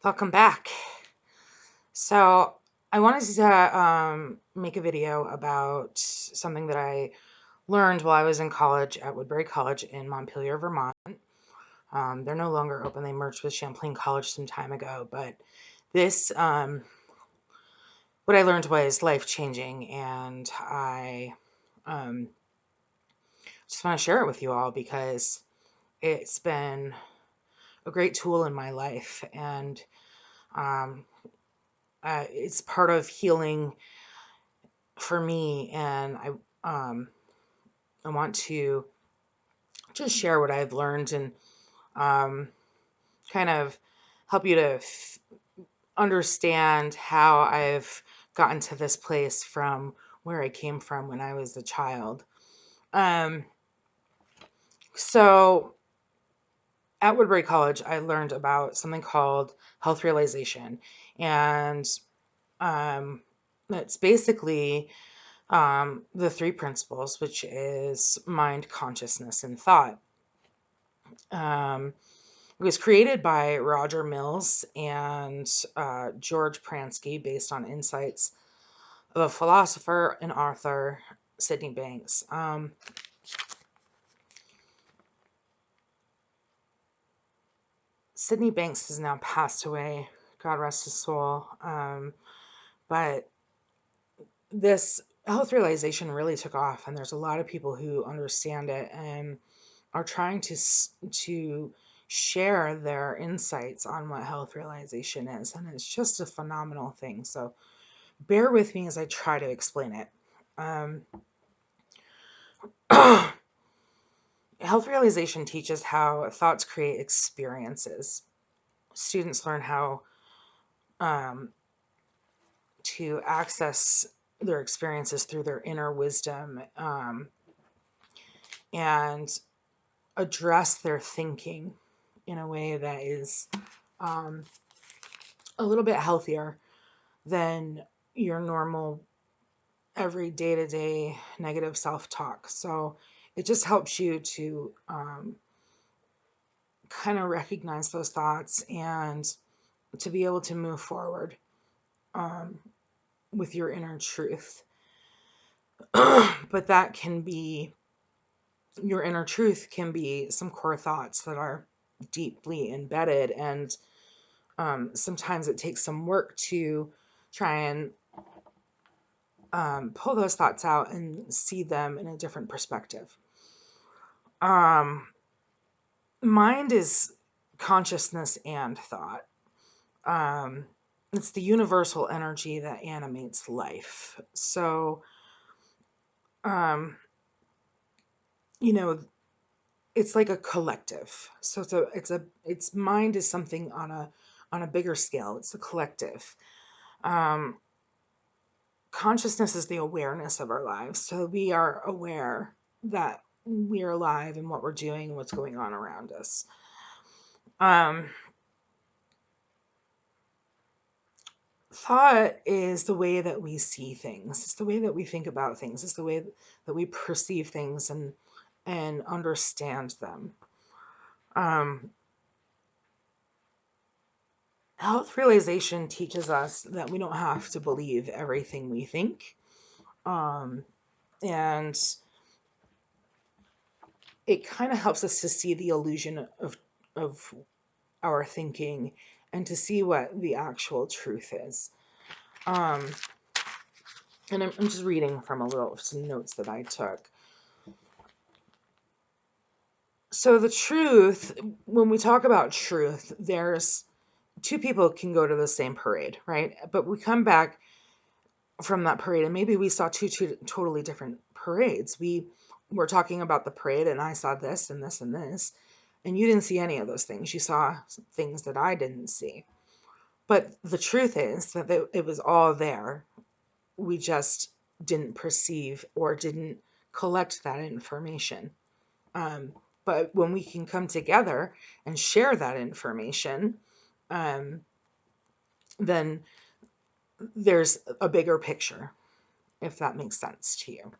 Welcome back. So, I wanted to make a video about something that I learned while I was in college at Woodbury College in Montpelier, Vermont. They're no longer open. They merged with Champlain College some time ago. But this, what I learned was life changing, and I um, just want to share it with you all because it's been a great tool in my life, and um, it's part of healing for me, and I want to just share what I've learned and um, kind of help you to understand how I've gotten to this place from where I came from when I was a child. Um, so at Woodbury College, I learned about something called health realization, and um, it's basically the three principles, which is mind, consciousness, and thought. Um, it was created by Roger Mills and George Pransky based on insights of a philosopher and author, Sydney Banks. Sydney Banks has now passed away, God rest his soul. But this health realization really took off, and there's a lot of people who understand it and are trying to share their insights on what health realization is, and it's just a phenomenal thing. So bear with me as I try to explain it. Um, health realization teaches how thoughts create experiences. Students learn how um, to access their experiences through their inner wisdom, and address their thinking in a way that is um, a little bit healthier than your normal every day-to-day negative self-talk. So it just helps you to kind of recognize those thoughts and to be able to move forward um, with your inner truth. But that can be, your inner truth can be some core thoughts that are deeply embedded, and sometimes it takes some work to try and pull those thoughts out and see them in a different perspective. Um, Mind is consciousness and thought. Um, it's the universal energy that animates life. So, um, you know, it's like a collective. So it's mind is something on a bigger scale. It's a collective. Um, Consciousness is the awareness of our lives. So we are aware that we are alive and what we're doing and what's going on around us. Um, Thought is the way that we see things. It's the way that we think about things. It's the way that we perceive things and understand them. Um, Health realization teaches us that we don't have to believe everything we think. Um, and it kind of helps us to see the illusion of our thinking and to see what the actual truth is. Um, and I'm just reading from some notes that I took. So the truth, when we talk about truth, there's two people can go to the same parade, right? But we come back from that parade and maybe we saw two totally different parades. We were talking about the parade and I saw this and this and this, and you didn't see any of those things. You saw things that I didn't see. But the truth is that it was all there. We just didn't perceive or didn't collect that information. Um, but when we can come together and share that information, um, then there's a bigger picture, if that makes sense to you.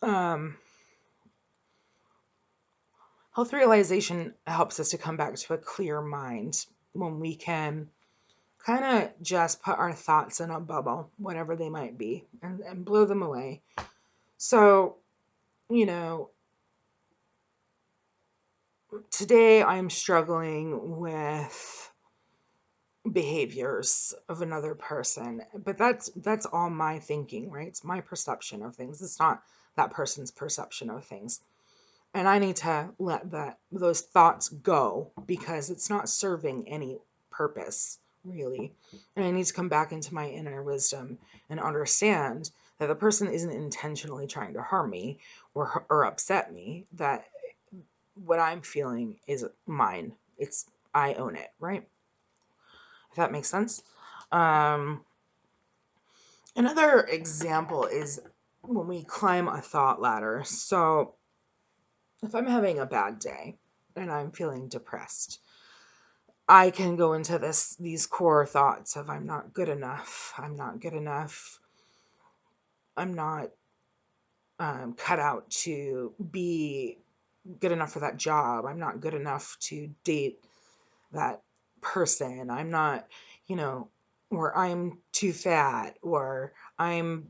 um, Health realization helps us to come back to a clear mind when we can kind of just put our thoughts in a bubble, whatever they might be, and blow them away. So, you know, today I'm struggling with behaviors of another person, but that's all my thinking, right? It's my perception of things. It's not that person's perception of things. And I need to let those thoughts go because it's not serving any purpose really. And I need to come back into my inner wisdom and understand that the person isn't intentionally trying to harm me or upset me, that what I'm feeling is mine. It's I own it, right? If that makes sense. Um, Another example is when we climb a thought ladder. So if I'm having a bad day and I'm feeling depressed, I can go into these core thoughts of I'm not good enough. I'm not good enough. I'm not cut out to be good enough for that job. I'm not good enough to date that person. I'm not, you know, or I'm too fat, or I'm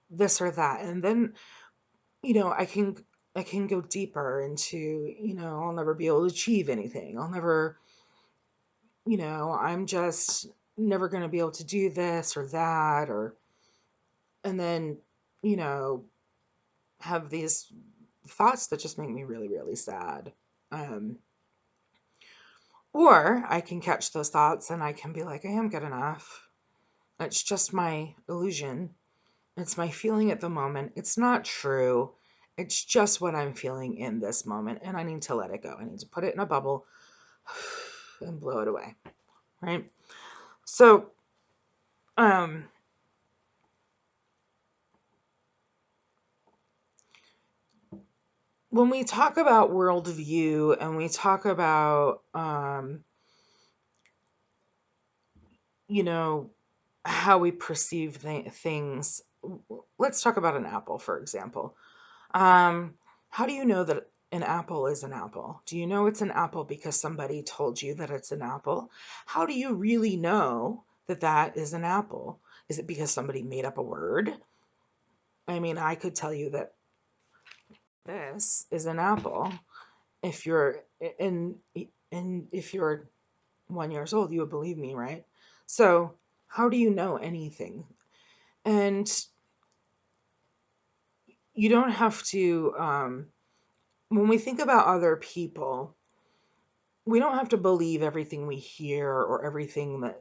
this or that. And then, I can go deeper into, I'll never be able to achieve anything. I'll never, I'm just never going to be able to do this or that, and then, you know, have these thoughts that just make me really, really sad. Um, or I can catch those thoughts and I can be like, I am good enough. It's just my illusion. It's my feeling at the moment. It's not true. It's just what I'm feeling in this moment. And I need to let it go. I need to put it in a bubble and blow it away. Right. So, um, when we talk about worldview and we talk about, you know, how we perceive things, let's talk about an apple, for example. Um, how do you know that an apple is an apple? Do you know it's an apple because somebody told you that it's an apple? How do you really know that that is an apple? Is it because somebody made up a word? I mean, I could tell you that this is an apple if you're and if you're 1 years old, you would believe me, right? So, how do you know anything? And you don't have to, when we think about other people, we don't have to believe everything we hear or everything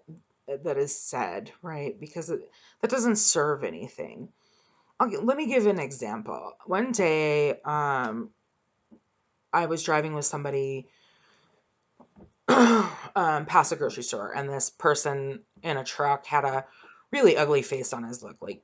that is said, right? Because that doesn't serve anything. Let me give an example. One day, I was driving with somebody past a grocery store, and this person in a truck had a really ugly face on his look, like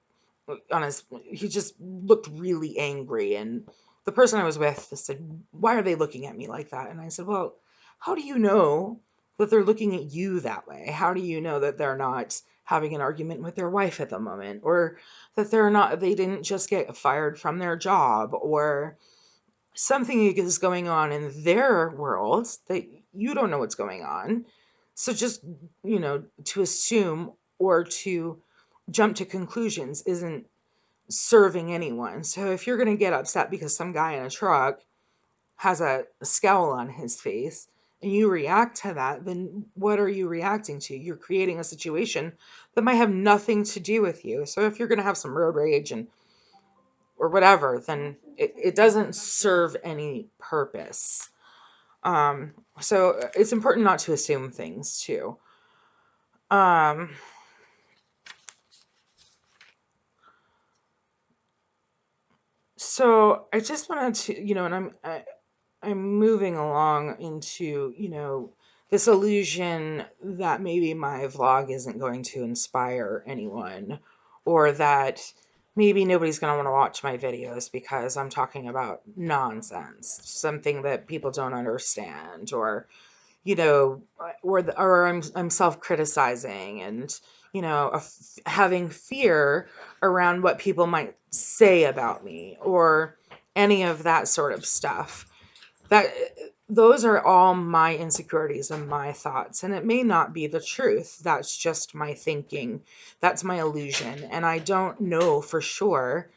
on his. He just looked really angry, and the person I was with said, "Why are they looking at me like that?" And I said, "Well, how do you know that they're looking at you that way? How do you know that they're not having an argument with their wife at the moment, or that they didn't just get fired from their job, or something is going on in their world that you don't know what's going on. So just, to assume or to jump to conclusions isn't serving anyone. So if you're going to get upset because some guy in a truck has a scowl on his face and you react to that, then what are you reacting to? You're creating a situation that might have nothing to do with you. So if you're going to have some road rage and or whatever, then it doesn't serve any purpose. So it's important not to assume things too. Um, so I just wanted to, and I'm moving along into, this illusion that maybe my vlog isn't going to inspire anyone, or that maybe nobody's going to want to watch my videos because I'm talking about nonsense, something that people don't understand, or or I'm self-criticizing and having fear around what people might say about me or any of that sort of stuff. That those are all my insecurities and my thoughts, and it may not be the truth. That's just my thinking. That's my illusion, and I don't know for sure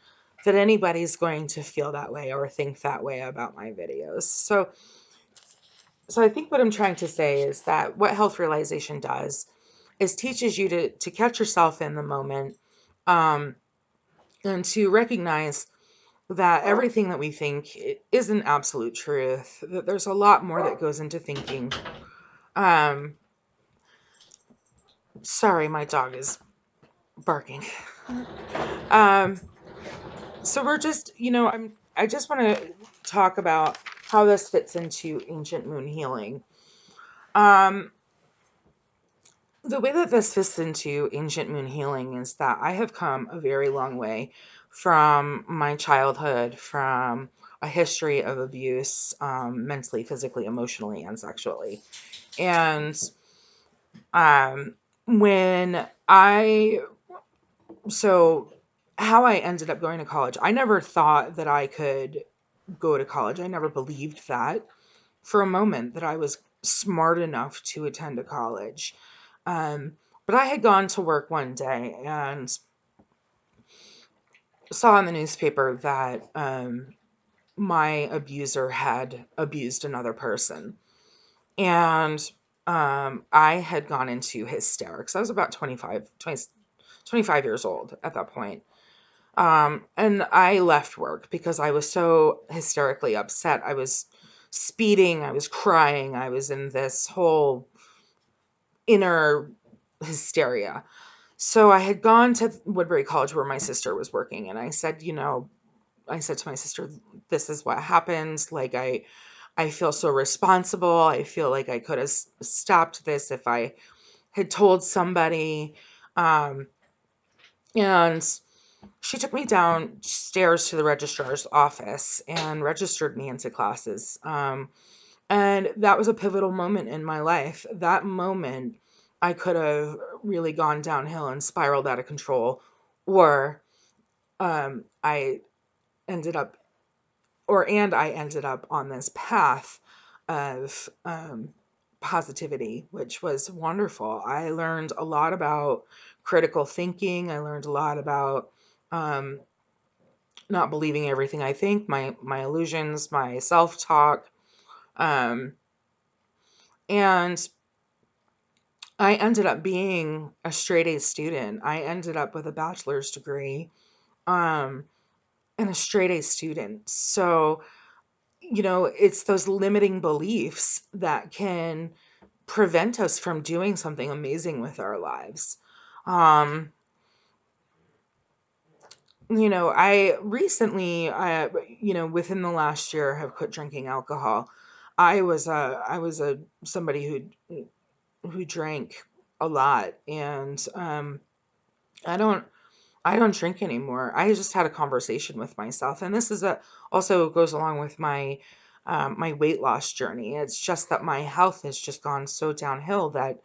that anybody's going to feel that way or think that way about my videos. So I think what I'm trying to say is that what health realization does is teaches you to catch yourself in the moment, um, and to recognize that everything that we think isn't absolute truth, that there's a lot more that goes into thinking. Um, Sorry, my dog is barking. Um, so we're just, I just want to talk about how this fits into ancient moon healing. Um, the way that this fits into ancient moon healing is that I have come a very long way from my childhood, from a history of abuse, mentally, physically, emotionally, and sexually. And um, when I, so how I ended up going to college, I never thought that I could go to college. I never believed that for a moment that I was smart enough to attend a college. Um, but I had gone to work one day and saw in the newspaper that my abuser had abused another person. And I had gone into hysterics. I was about 25 years old at that point. And I left work because I was so hysterically upset. I was speeding, I was crying, I was in this whole inner hysteria. So I had gone to Woodbury College where my sister was working, and I said to my sister, this is what happened. Like, I feel so responsible. I feel like I could have stopped this if I had told somebody. Um, and she took me downstairs to the registrar's office and registered me into classes. And that was a pivotal moment in my life. That moment, I could have really gone downhill and spiraled out of control, or I ended up, I ended up on this path of positivity, which was wonderful. I learned a lot about critical thinking. I learned a lot about um, not believing everything I think, my illusions, my self talk, um, and I ended up being a straight A student. I ended up with a bachelor's degree, um, and a straight A student. So, it's those limiting beliefs that can prevent us from doing something amazing with our lives. Um, I recently, within the last year, have quit drinking alcohol. I was a somebody who drank a lot, and I don't I don't drink anymore. I just had a conversation with myself, and this is a also goes along with my weight loss journey. It's just that my health has just gone so downhill that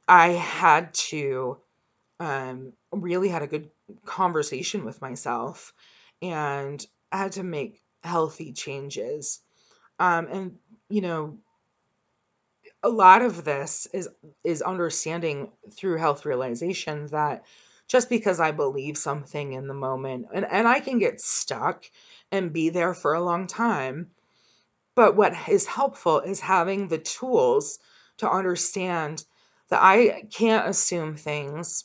I had to really had a good conversation with myself, and I had to make healthy changes. And you know, a lot of this is understanding through health realization that just because I believe something in the moment, and I can get stuck and be there for a long time, but what is helpful is having the tools to understand that I can't assume things,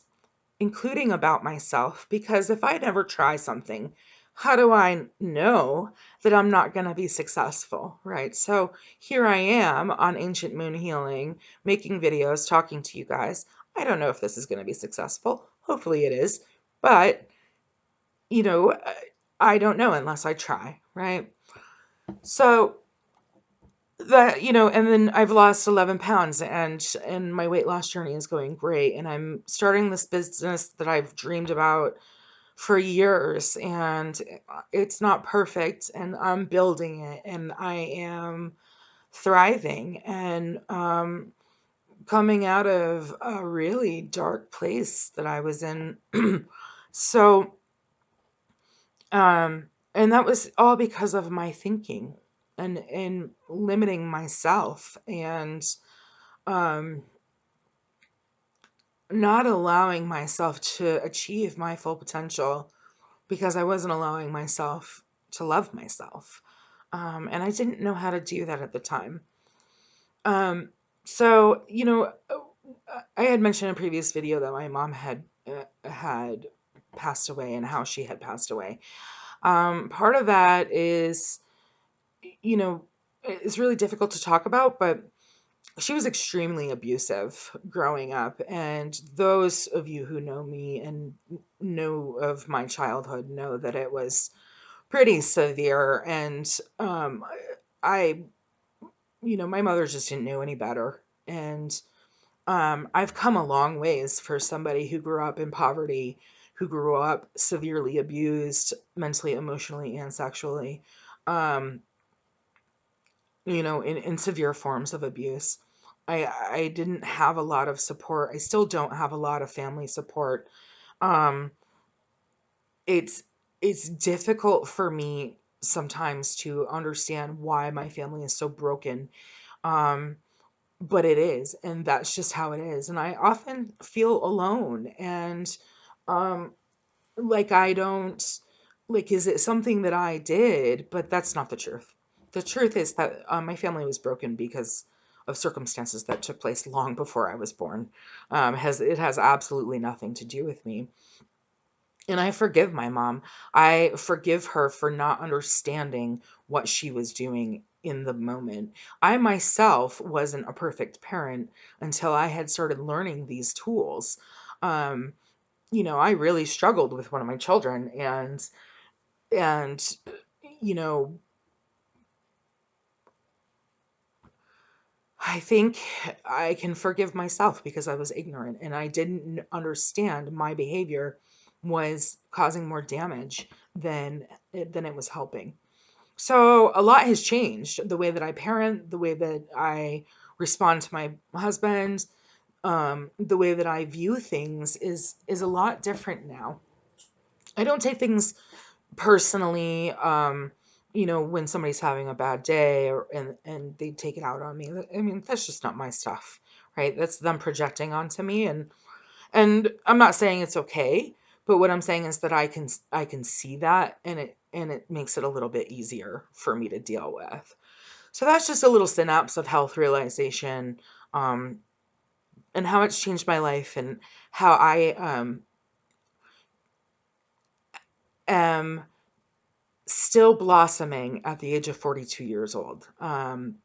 including about myself, because if I never try something, how do I know that I'm not going to be successful, right? So here I am on Ancient Moon Healing, making videos, talking to you guys. I don't know if this is going to be successful. Hopefully it is. But, you know, I don't know unless I try, right? So and then I've lost 11 pounds, and my weight loss journey is going great, and I'm starting this business that I've dreamed about for years, and it's not perfect, and I'm building it, and I am thriving, and coming out of a really dark place that I was in. So and that was all because of my thinking. and limiting myself, and um, not allowing myself to achieve my full potential because I wasn't allowing myself to love myself. And I didn't know how to do that at the time. Um, so, I had mentioned in a previous video that my mom had passed away and how she had passed away. Part of that is, you know, it's really difficult to talk about, but she was extremely abusive growing up. And those of you who know me and know of my childhood know that it was pretty severe. And I, my mother just didn't know any better. And I've come a long ways for somebody who grew up in poverty, who grew up severely abused mentally, emotionally, and sexually, um, in severe forms of abuse. I didn't have a lot of support. I still don't have a lot of family support. Um, it's it's difficult for me sometimes to understand why my family is so broken. Um, but it is, and that's just how it is. And I often feel alone, and um like I don't like, is it something that I did? But that's not the truth. The truth is that my family was broken because of circumstances that took place long before I was born. Has absolutely nothing to do with me. And I forgive my mom. I forgive her for not understanding what she was doing in the moment. I myself wasn't a perfect parent until I had started learning these tools. Um, I really struggled with one of my children, and you know, I think I can forgive myself because I was ignorant and I didn't understand my behavior was causing more damage than it was helping. So a lot has changed. The way that I parent, the way that I respond to my husband, the way that I view things is a lot different now. I don't take things personally. When somebody's having a bad day and they take it out on me. I mean, that's just not my stuff, right? That's them projecting onto me, and I'm not saying it's okay, but what I'm saying is that I can see that, and it makes it a little bit easier for me to deal with. So that's just a little synapse of health realization, um, and how it's changed my life, and how I am still blossoming at the age of 42 years old. I'm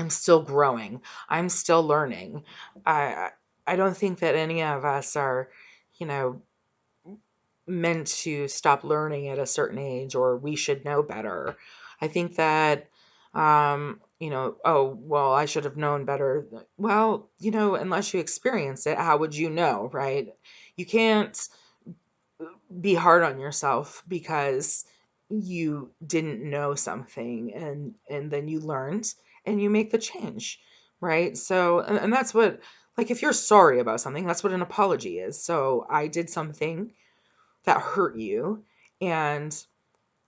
still growing. I'm still learning. I I don't think that any of us are, you know, meant to stop learning at a certain age, or we should know better. I think that, oh, well, I should have known better. Well, unless you experience it, how would you know, right? You can't be hard on yourself because you didn't know something, and then you learned and you make the change, right? So, and that's what, like, if you're sorry about something, that's what an apology is. So I did something that hurt you, and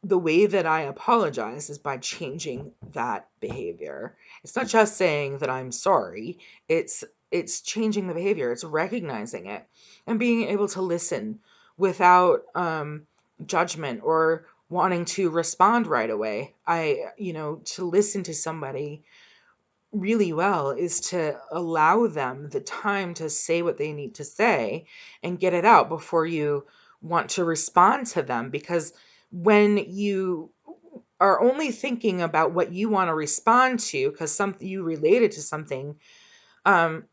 the way that I apologize is by changing that behavior. It's not just saying that I'm sorry. It's changing the behavior. It's recognizing it and being able to listen without judgment or wanting to respond right away. To listen to somebody really well is to allow them the time to say what they need to say and get it out before you want to respond to them. Because when you are only thinking about what you want to respond to because something you related to something,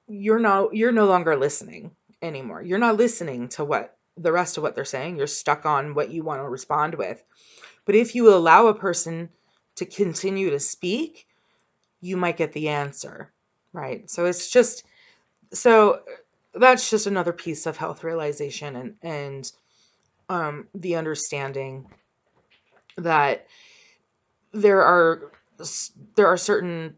you're no longer listening anymore. You're not listening to what the rest of what they're saying. You're stuck on what you want to respond with. But if you allow a person to continue to speak, you might get the answer, right? So that's just another piece of health realization, and the understanding that there are there are certain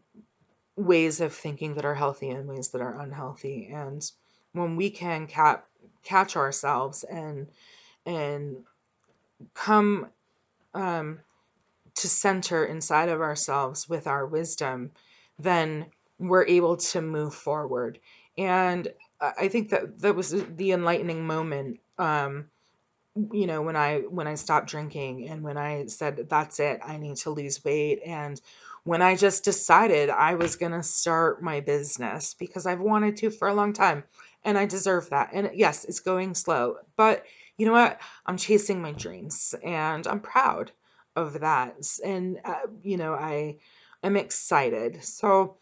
ways of thinking that are healthy and ways that are unhealthy, and when we can catch ourselves and come um, to center inside of ourselves with our wisdom, then we're able to move forward. And I think that that was the enlightening moment. When I stopped drinking, and when I said, that's it, I need to lose weight, and when I just decided I was going to start my business because I've wanted to for a long time, and I deserve that. And yes, it's going slow, but you know what? I'm chasing my dreams, and I'm proud of that. And I am excited. So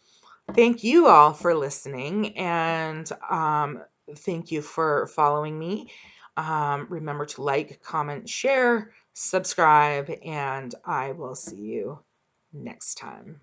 thank you all for listening, and thank you for following me. Remember to like, comment, share, subscribe, and I will see you next time.